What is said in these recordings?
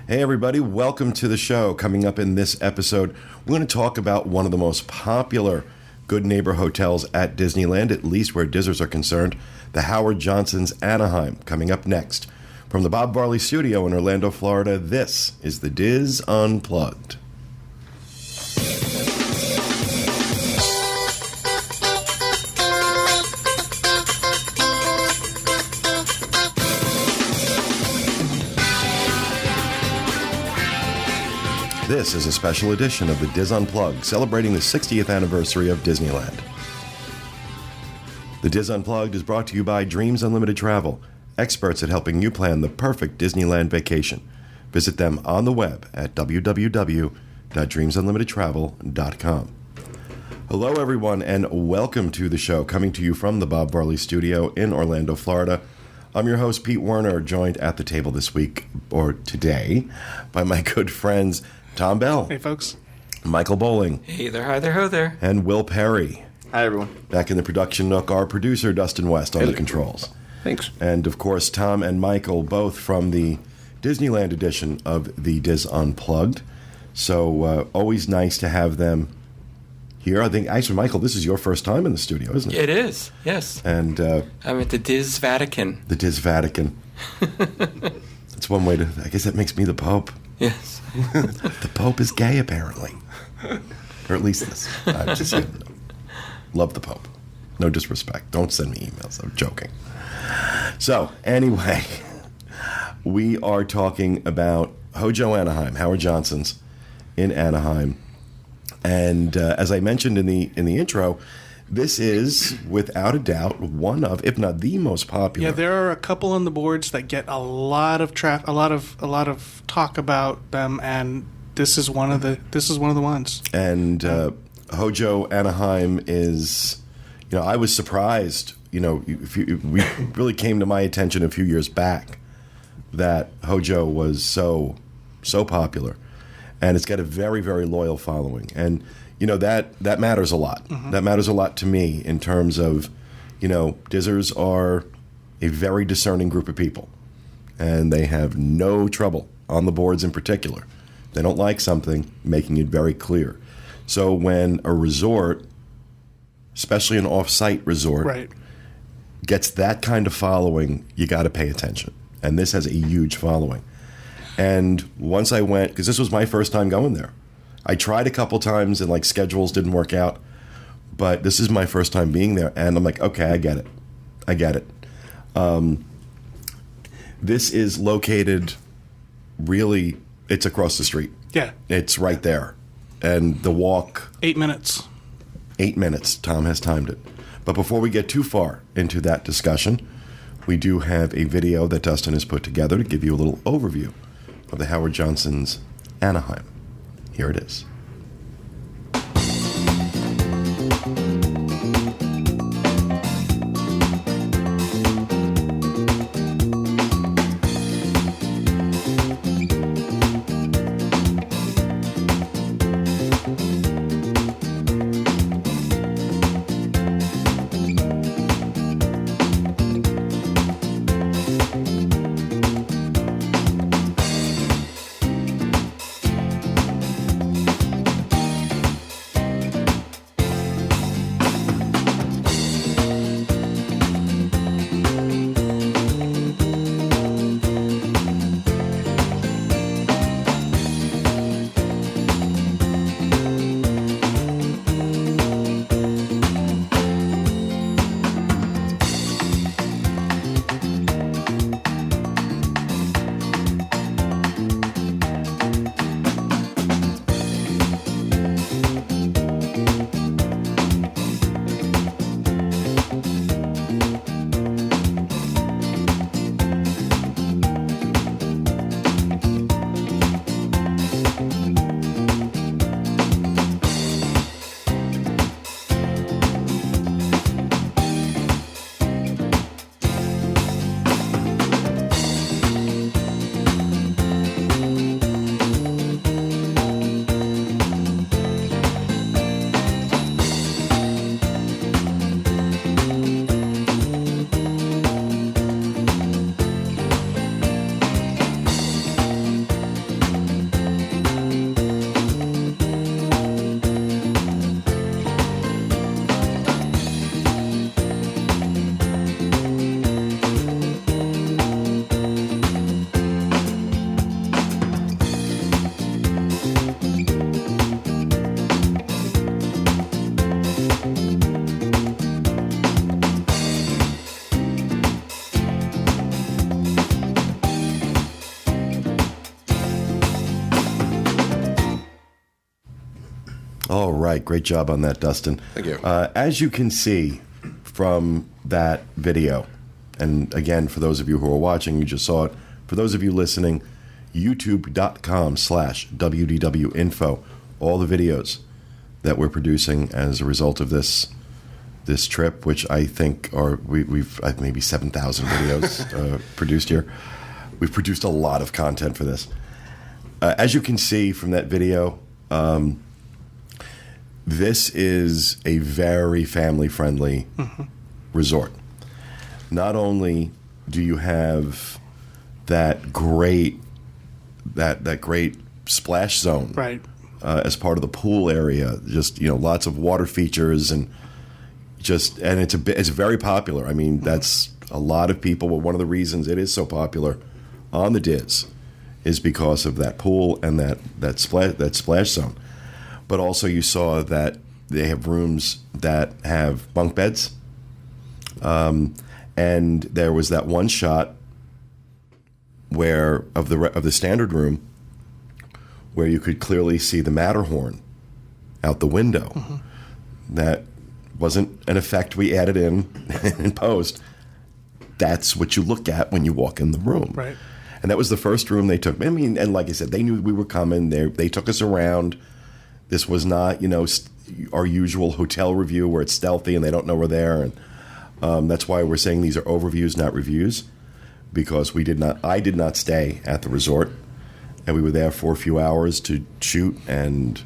Hey everybody, welcome to the show. Coming up in this episode, we're going to talk about one of the most popular good neighbor hotels at Disneyland, at least where Dizzers are concerned, the Howard Johnson's Anaheim. Coming up next, from the Bob Varley Studio in Orlando, Florida, this is the Diz Unplugged. This is a special edition of the Diz Unplugged, celebrating the 60th anniversary of Disneyland. The Diz Unplugged is brought to you by Dreams Unlimited Travel, experts at helping you plan the perfect Disneyland vacation. Visit them on the web at www.dreamsunlimitedtravel.com. Hello, everyone, and welcome to the show, coming to you from the Bob Varley Studio in Orlando, Florida. I'm your host, Pete Werner, joined at the table this week, or today, by my good friends Tom Bell. Hey, folks. Michael Bowling. Hey there, hi there, ho there. And Will Perry. Hi, everyone. Back in the production nook, our producer, Dustin West, on the controls. Thanks. And, of course, Tom and Michael, both from the Disneyland edition of the Diz Unplugged. So, always nice to have them here. I think, actually, Michael, this is your first time in the studio, isn't it? It is, yes. And I'm at the Diz Vatican. the Diz Vatican. That's one way to, I guess that makes me the Pope. Yes. The Pope is gay, apparently. Or at least this. I'm just kidding. Love the Pope. No disrespect. Don't send me emails. I'm joking. So, anyway, we are talking about Hojo Anaheim, Howard Johnson's in Anaheim. And as I mentioned in the intro, this is, without a doubt, one of, if not the most popular. Yeah, there are a couple on the boards that get a lot of a lot of talk about them, and this is one of the ones. And Hojo Anaheim is, I was surprised. We really came to my attention a few years back that Hojo was so popular, and it's got a very, very loyal following, and that matters a lot. Mm-hmm. That matters a lot to me in terms of, Dizzers are a very discerning group of people, and they have no trouble on the boards in particular. They don't like something, making it very clear. So when a resort, especially an off-site resort, right, gets that kind of following, you got to pay attention. And this has a huge following. And once I went, because this was my first time going there, I tried a couple times and schedules didn't work out, but this is my first time being there, and I'm like, okay, I get it. This is located really, it's across the street. Yeah. It's right there. And the walk... 8 minutes. 8 minutes. Tom has timed it. But before we get too far into that discussion, we do have a video that Dustin has put together to give you a little overview of the Howard Johnson's Anaheim. Here it is. All right, great job on that, Dustin. Thank you. As you can see from that video, and again, for those of you who are watching, you just saw it. For those of you listening, youtube.com/WDWinfo, all the videos that we're producing as a result of this trip, which I think we've maybe 7,000 videos produced here. We've produced a lot of content for this. As you can see from that video, this is a very family-friendly resort. Not only do you have that great splash zone, Right. As part of the pool area, just lots of water features and it's very popular. I mean, that's a lot of people. Well, one of the reasons it is so popular on the Diz is because of that pool and that splash zone. But also, you saw that they have rooms that have bunk beds, and there was that one shot where of the standard room where you could clearly see the Matterhorn out the window. That wasn't an effect we added in post. That's what you look at when you walk in the room. Right. And that was the first room they took. I mean, and like I said, they knew we were coming. They took us around. This was not, our usual hotel review where it's stealthy and they don't know we're there. And that's why we're saying these are overviews, not reviews, because I did not stay at the resort, and we were there for a few hours to shoot. And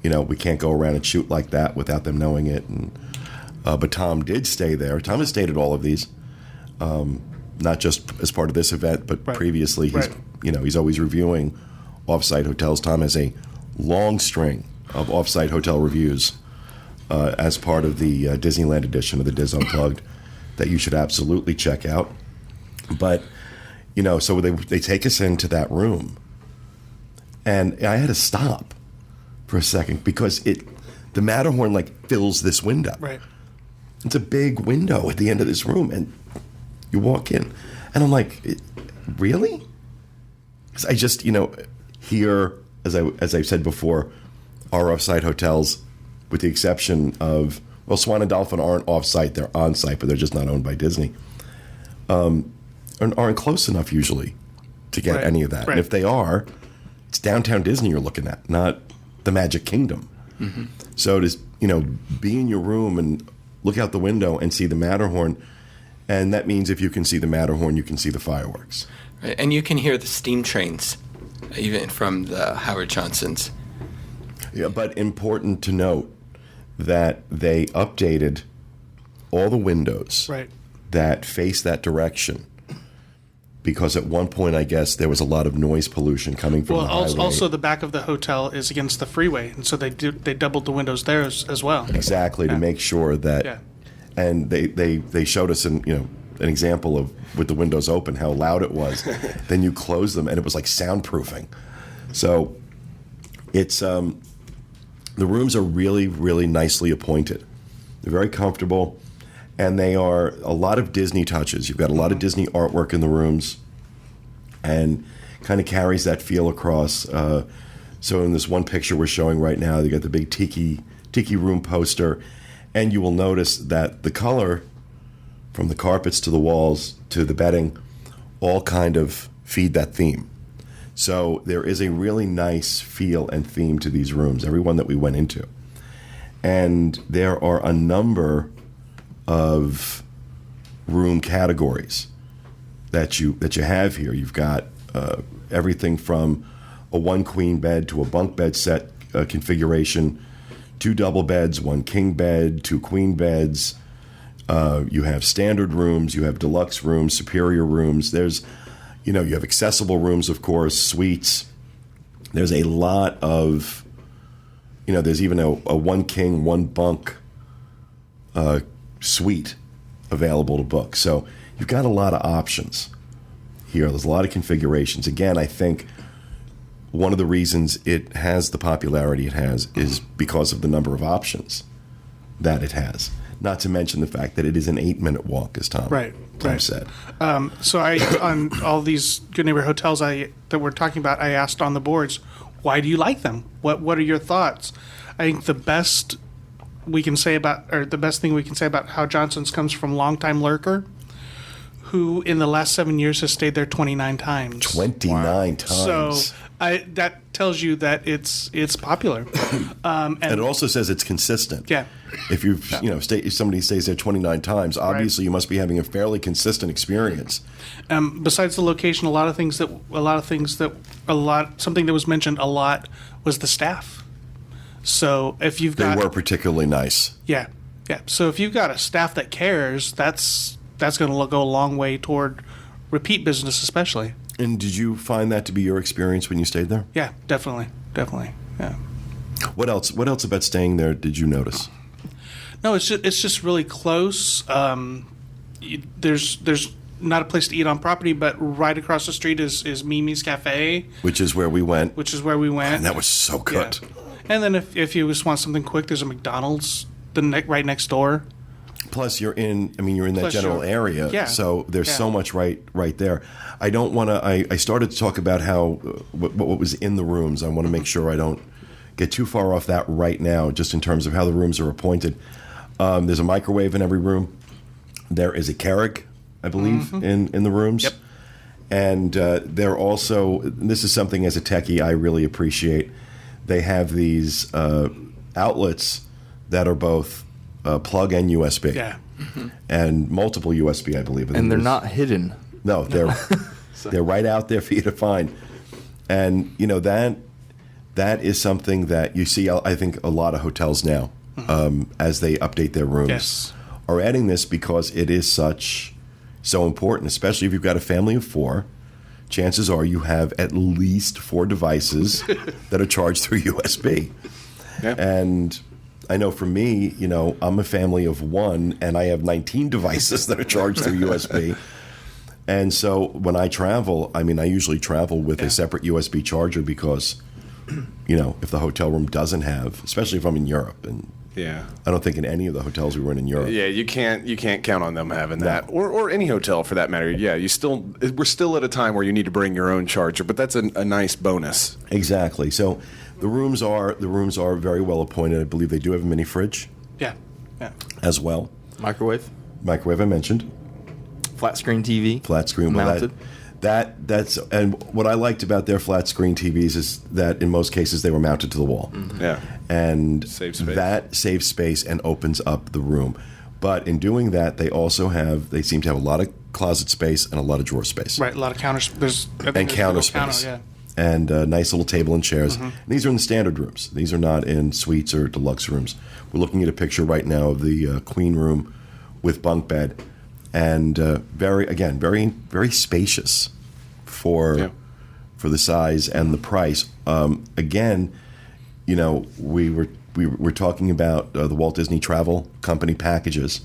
we can't go around and shoot like that without them knowing it. And but Tom did stay there. Tom has stayed at all of these. Not just as part of this event, but previously. He's always reviewing off-site hotels. Tom has a long string of off-site hotel reviews as part of the Disneyland edition of the Diz Unplugged that you should absolutely check out. But so they take us into that room, and I had to stop for a second because the Matterhorn fills this window. Right. It's a big window at the end of this room, and you walk in, and I'm like, really? Because I just, here, as I've said before, our off-site hotels, with the exception of, Swan and Dolphin aren't off-site, they're on-site, but they're just not owned by Disney, aren't close enough usually to get any of that. Right. And if they are, it's downtown Disney you're looking at, not the Magic Kingdom. So to, be in your room and look out the window and see the Matterhorn. And that means if you can see the Matterhorn, you can see the fireworks. Right. And you can hear the steam trains, even from the Howard Johnsons. Yeah, but important to note that they updated all the windows that face that direction. Because at one point, I guess, there was a lot of noise pollution coming from the highway. Also the back of the hotel is against the freeway, and so they doubled the windows there as well. Exactly, to make sure that... Yeah. And they showed us an example of with the windows open how loud it was. Then you close them and it was like soundproofing. So it's the rooms are really, really nicely appointed. They're very comfortable, and they are a lot of Disney touches. You've got a lot of Disney artwork in the rooms, and kind of carries that feel across. So in this one picture we're showing right now, you got the big tiki room poster. And you will notice that the color, from the carpets to the walls to the bedding, all kind of feed that theme. So there is a really nice feel and theme to these rooms, every one that we went into. And there are a number of room categories that you have here. You've got everything from a one queen bed to a bunk bed set configuration, 2 double beds, 1 king bed, 2 queen beds. You have standard rooms, you have deluxe rooms, superior rooms. There's, you have accessible rooms, of course, suites. There's a lot of, there's even a 1 king, 1 bunk suite available to book. So you've got a lot of options here. There's a lot of configurations. Again, I think one of the reasons it has the popularity it has is because of the number of options that it has. Not to mention the fact that it is an 8-minute walk, as Tom said. So on all these Good Neighbor hotels that we're talking about, I asked on the boards, why do you like them? What are your thoughts? I think the best thing we can say about How Johnson's comes from longtime lurker, who in the last 7 years has stayed there 29 times. 29 times. So that tells you that it's popular. And it also says it's consistent. Yeah. If if somebody stays there 29 times, obviously you must be having a fairly consistent experience. Besides the location, something that was mentioned a lot was the staff. So if you've got, they were particularly nice. Yeah. So if you've got a staff that cares, that's going to go a long way toward repeat business, especially. And did you find that to be your experience when you stayed there? Yeah, definitely. Yeah. What else about staying there did you notice? No, it's just really close. There's not a place to eat on property, but right across the street is Mimi's Cafe, Which is where we went. And that was so good. Yeah. And then if you just want something quick, there's a McDonald's right next door. Plus, you're in that general area, yeah, so there's so much right there. I don't want to. I started to talk about how what was in the rooms. I want to make sure I don't get too far off that right now, just in terms of how the rooms are appointed. There's a microwave in every room. There is a Keurig, I believe, in the rooms. Yep. And they're also, this is something as a techie I really appreciate. They have these outlets that are both plug and USB. Yeah. And multiple USB, I believe. And they're not hidden. No, they're they're right out there for you to find. And that is something that you see, I think, a lot of hotels now, as they update their rooms, are adding this because it is so important, especially if you've got a family of 4. Chances are you have at least 4 devices that are charged through USB. Yeah. And I know for me, I'm a family of 1, and I have 19 devices that are charged through USB. And so when I travel, I usually travel with a separate USB charger because, if the hotel room doesn't have, especially if I'm in Europe, and I don't think in any of the hotels we were in Europe. Yeah, you can't count on them having that, or any hotel for that matter. Yeah, we're still at a time where you need to bring your own charger, but that's a nice bonus. Exactly. So the rooms are very well appointed. I believe they do have a mini fridge. Yeah. As well. Microwave, I mentioned. flat screen TV, Flat screen mounted. That's and what I liked about their flat screen TVs is that in most cases they were mounted to the wall. Yeah. And Saves space. that saves space and opens up the room. But in doing that, they seem to have a lot of closet space and a lot of drawer space. Right, a lot of counter space. And counter space. And a nice little table and chairs. And these are in the standard rooms. These are not in suites or deluxe rooms. We're looking at a picture right now of the queen room with bunk bed. And very, very spacious for the size and the price. Again, we were talking about the Walt Disney Travel Company packages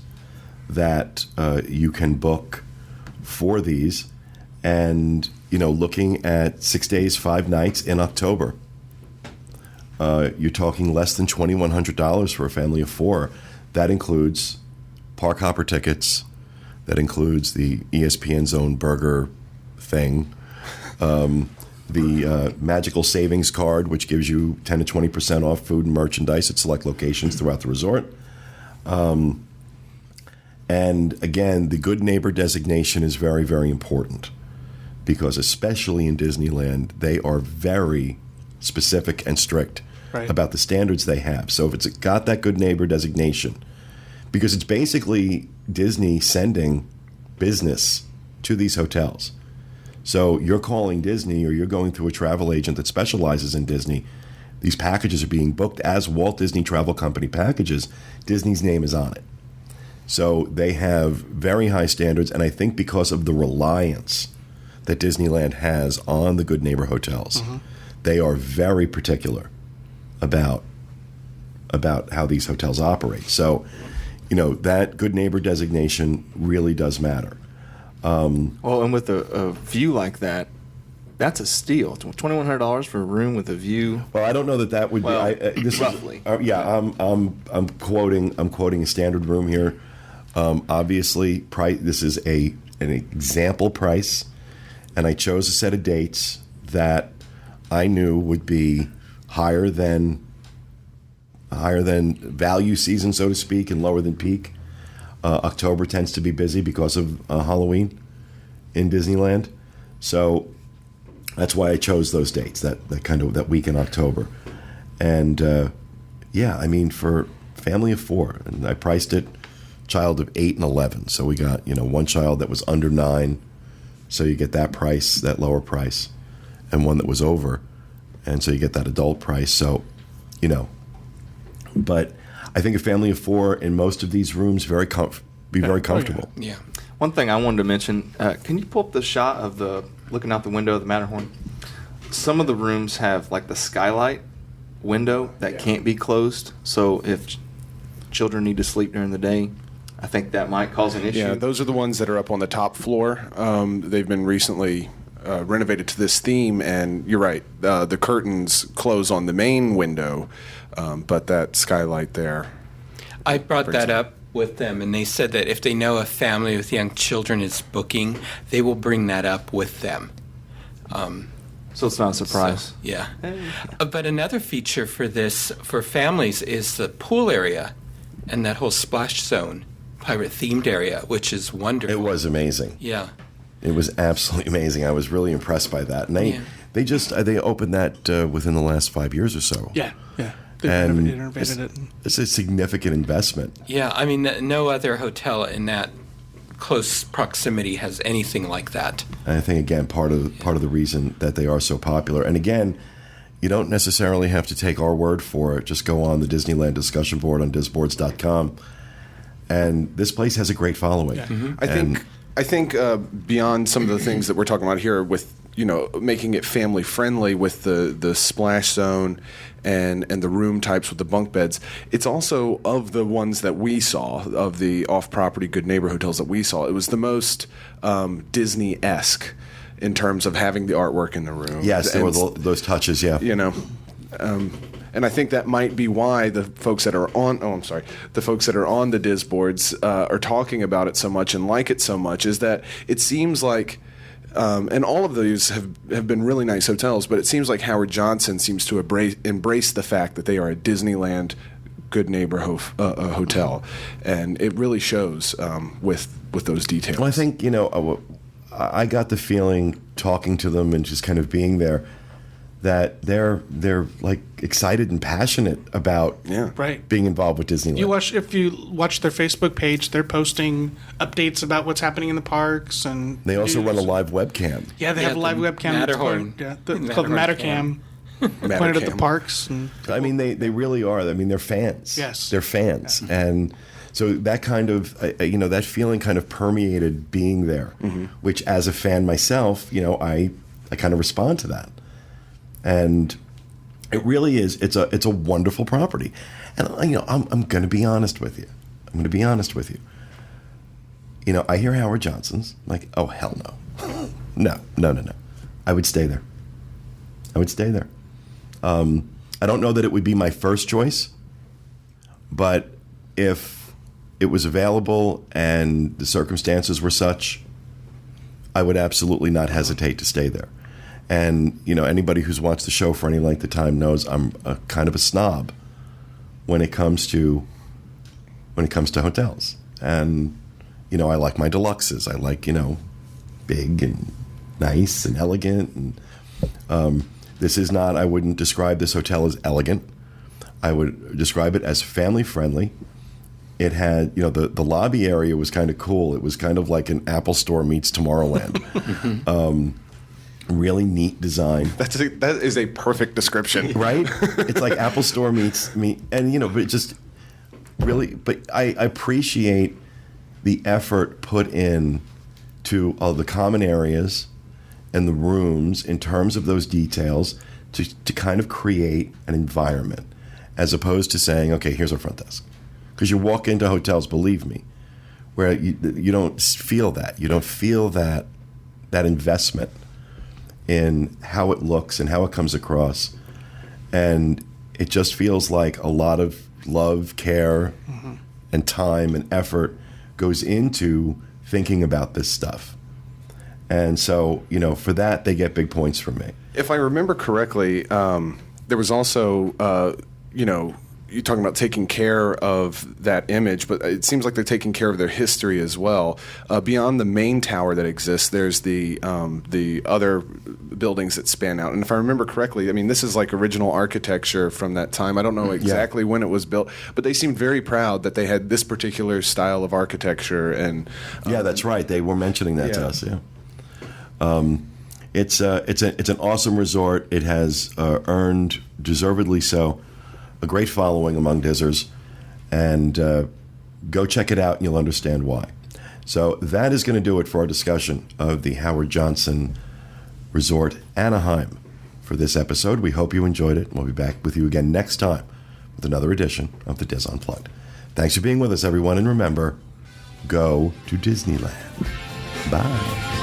that you can book for these, and looking at 6 days, 5 nights in October. You're talking less than $2,100 for a family of 4. That includes park hopper tickets. That includes the ESPN Zone burger thing, the Magical Savings Card, which gives you 10 to 20% off food and merchandise at select locations throughout the resort. And again, the Good Neighbor designation is very, very important because especially in Disneyland, they are very specific and strict about the standards they have. So if it's got that Good Neighbor designation, because it's basically Disney sending business to these hotels. So you're calling Disney or you're going through a travel agent that specializes in Disney. These packages are being booked as Walt Disney Travel Company packages. Disney's name is on it. So they have very high standards, and I think because of the reliance that Disneyland has on the Good Neighbor hotels, they are very particular about how these hotels operate. So that Good Neighbor designation really does matter. Well, and with a view like that, that's a steal. $2,100 for a room with a view. Well, I don't know that would Well, be. This roughly. I'm quoting a standard room here. Obviously, this is an example price, and I chose a set of dates that I knew would be higher than higher than value season, so to speak, and lower than peak. October tends to be busy because of Halloween in Disneyland. So that's why I chose those dates, that week in October. And I mean, for family of 4, and I priced it child of 8 and 11. So we got, one child that was under 9. So you get that price, that lower price, and one that was over. And so you get that adult price. So, but I think a family of 4 in most of these rooms very comfortable. Yeah. One thing I wanted to mention, can you pull up the shot of looking out the window of the Matterhorn? Some of the rooms have like the skylight window that can't be closed. So if children need to sleep during the day, I think that might cause an issue. Yeah, those are the ones that are up on the top floor. They've been recently renovated to this theme, and you're right. The curtains close on the main window, but that skylight there. I brought that up with them, and they said that if they know a family with young children is booking, they will bring that up with them. So it's not a surprise. Yeah. But another feature for families is the pool area and that whole splash zone, pirate-themed area, which is wonderful. It was amazing. Yeah. It was absolutely amazing. I was really impressed by that. And they opened that within the last 5 years or so. Yeah. They renovated it. It's a significant investment. Yeah, I mean, no other hotel in that close proximity has anything like that. And I think, again, part of the reason that they are so popular. And again, you don't necessarily have to take our word for it. Just go on the Disneyland discussion board on disboards.com. And this place has a great following. Yeah. Mm-hmm. I think beyond some of the things that we're talking about here with, making it family friendly with the splash zone and the room types with the bunk beds, it's also, of the ones that we saw, of the off-property good neighbor hotels that we saw, it was the most Disney-esque in terms of having the artwork in the room. Yes, there were those touches, yeah. And I think that might be why the folks that are on the Diz boards are talking about it so much and like it so much, is that it seems like, and all of these have been really nice hotels, but it seems like Howard Johnson seems to embrace the fact that they are a Disneyland good neighbor hotel, and it really shows with those details. Well, I think, I got the feeling talking to them and just kind of being there that they're like excited and passionate about being involved with Disneyland. If you watch their Facebook page, they're posting updates about what's happening in the parks, and they also run a live webcam. Yeah, they have a live webcam. Matterhorn. It's called Mattercam. Pointed at the parks. And, I mean, they really are. I mean, they're fans. Yes, they're fans, and so that kind of that feeling kind of permeated being there, which as a fan myself, I kind of respond to that. And it really is. It's a wonderful property, and I'm going to be honest with you. I hear Howard Johnson's like, oh hell no, no. I would stay there. I don't know that it would be my first choice, but if it was available and the circumstances were such, I would absolutely not hesitate to stay there. And, anybody who's watched the show for any length of time knows I'm a kind of a snob when it comes to hotels. And, I like my deluxes. I like, big and nice and elegant. And this is not, I wouldn't describe this hotel as elegant. I would describe it as family friendly. It had, the lobby area was kind of cool. It was kind of like an Apple store meets Tomorrowland. Really neat design. That is a perfect description, right? It's like Apple Store meets me, and but it just really. But I appreciate the effort put in to all the common areas and the rooms in terms of those details to kind of create an environment, as opposed to saying, okay, here's our front desk. Because you walk into hotels, believe me, where you don't feel that. You don't feel that investment in how it looks and how it comes across. And it just feels like a lot of love, care, and time and effort goes into thinking about this stuff. And so, for that, they get big points from me. If I remember correctly, there was also, you're talking about taking care of that image, but it seems like they're taking care of their history as well. Beyond the main tower that exists, there's the other buildings that span out. And if I remember correctly, I mean, this is like original architecture from that time. I don't know exactly when it was built, but they seemed very proud that they had this particular style of architecture. And yeah, that's right. They were mentioning that to us. Yeah. It's an awesome resort. It has earned, deservedly so, a great following among Dizzers, and go check it out and you'll understand why. So that is going to do it for our discussion of the Howard Johnson Resort Anaheim for this episode. We hope you enjoyed it. We'll be back with you again next time with another edition of the Diz Unplugged. Thanks for being with us, everyone, and remember, go to Disneyland. Bye.